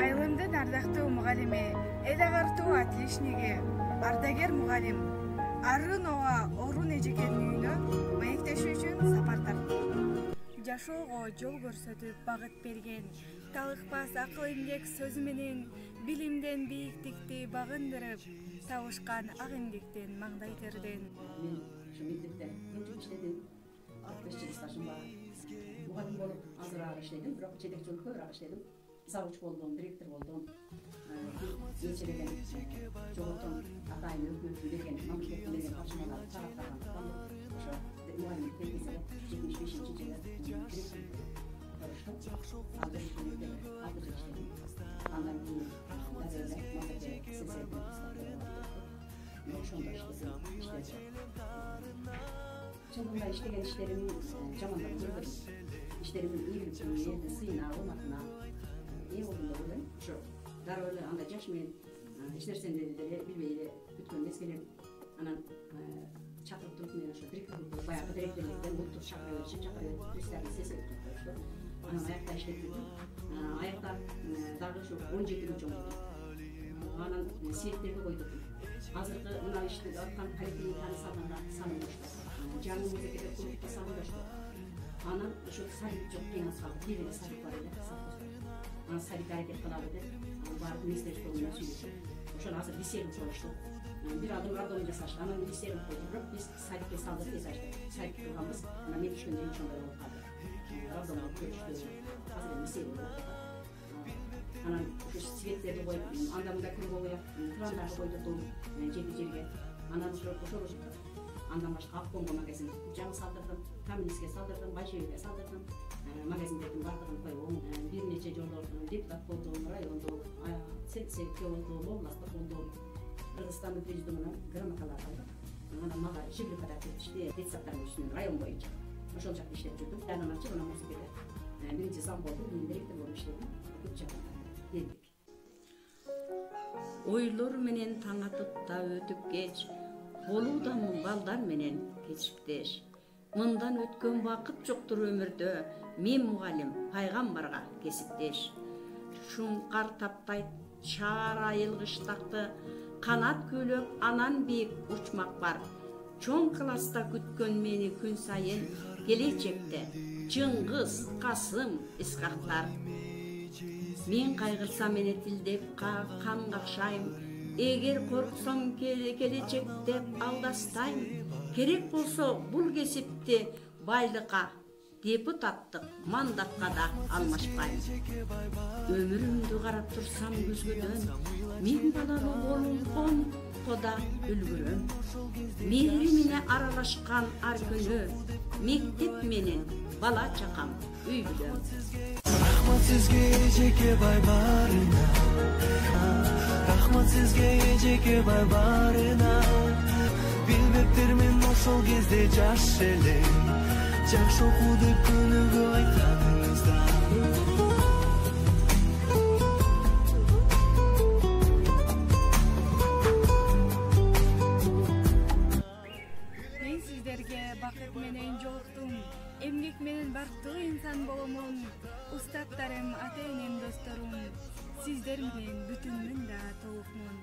Айылымдын ардактуу мугалими, эл агартуу отличниги, ардагер мугалим Арын ова орун эжекенин үйүнө маектешүү үчүн сапар тарттым. Жашоого жол көрсөтүп багыт берген, талыкпас акыл эмгек сөзү менен билимден бийиктикти багындырып, табышкан ак эмгектен маңдай терден. Мен ушу мектепте мынча иштедим. 5 жыл стажым бар. Мугалим болуп азыраак иштедим, бирок жетекчи болуп көбүрөөк иштедим. Завуч болдум, директор болдум. Эчелеген жоготон атайын өкмөттүн берген, мамлекеттин берген тапшырмаларды тараптагандыктан ошо мугалимдик белгиси 75-жылы директор болуштум. Алты жыл иштедим. Андан кийин ошондо иштедим. Чындыгында иштеген иштерим жамандап көрбөдүм. Иштеримдин ийгилигине, элдин сыйына, урматына ээ болдум деп ойлойм. Ошо дароо эле андай жаш менен эч нерсени деле билбей эле бүткөн мезгилим. Анан чакырып туруп мен ошо директорлук, баягы директорлуктан улуттук чакырып представитель сессия өткөрүп коюшту. Анан аякта иштеп жүрдүм. Аякта дагы ушу 17 жыл жомдум. Анан сиеттерге койдум. Азыркы мына иштеп аткан поликлиниканы салганга салынышты. Жаңы музыкада клубта салынышты. Анан ошо садик жок кеңес калды. Бир эле садик бар эле, совхозда. Анан садик аракет кылалы деп, барып министрликте менен сүйлөшүп. Ошону азыр бисегин коюшту. Бир адам роддом жасашты. Анан бисегин койду. Бирок биз садикке салдык этажда. Садик курганбыз. Анан мен түшкөндөн кийин ошондой болуп калды. Роддомго көчтү. Азыр бисегин койду. Анан светтерди коюп, анда мында күнгө коюп, крандарды койдурдум жерге жерге. Анан ошол андан башка Апкомго магазин жаңы салдырдым, Камениске салдырдым, Байшевикке салдырдым. Магазиндердин баардыгын коюп, бир нече жолдо депутат болдум, райондо, сессияда болдум, областтык болдум. Кыргызстандын президентинен грамоталар алдым. Анан мага жергиликтүү кадастр детсадтардын үстүнөн район боюнча ошол жакта иштеп жүрдүм. Андан ачып мына музыкада биринчи зам болдум, директор болуп иштедим. Көп жагында келдик. Ойлор менен таң атып да өтүп кеч, болуудамын балдар менен кечиктеш. Мындан өткөн бакыт жоктур өмүрдө, мен мугалим пайгамбарга кесиптеш. Шуңкар таптайт чаар айыл кыштакты, канат көйлөп анан бийик учмак бар. Чоң класста күткөн мени күн сайын, келечекте Чыңгыз, Касым, Исхактар. Мен кайгырсам мени тилдеп кан какшайм, эгер корксом келечекте алдастайм. Керек болсо бул кесипти байлыкка, депутаттык мандатка да алмашпайм. Өмүрүмдү карап турсам көзгөдөн, мен балалуу болгон кода үлгүрөм. Мээримине аралашкан ар күнү, мектеп менен бала чакам үй бүлөм. Рахмат сизге эжеке бай барына, рахмат сизге эжеке бай барына. Билбептермин ошол кезде жаш эле, жакшы окуу деп күнүгө айтканыңызда. Мен сиздерге бакыт менен жолуктум, эмгек менен бактылуу инсан боломун, устаттарым, ата-энем, досторум, сиздер менен бүтүнмүн да толукмун.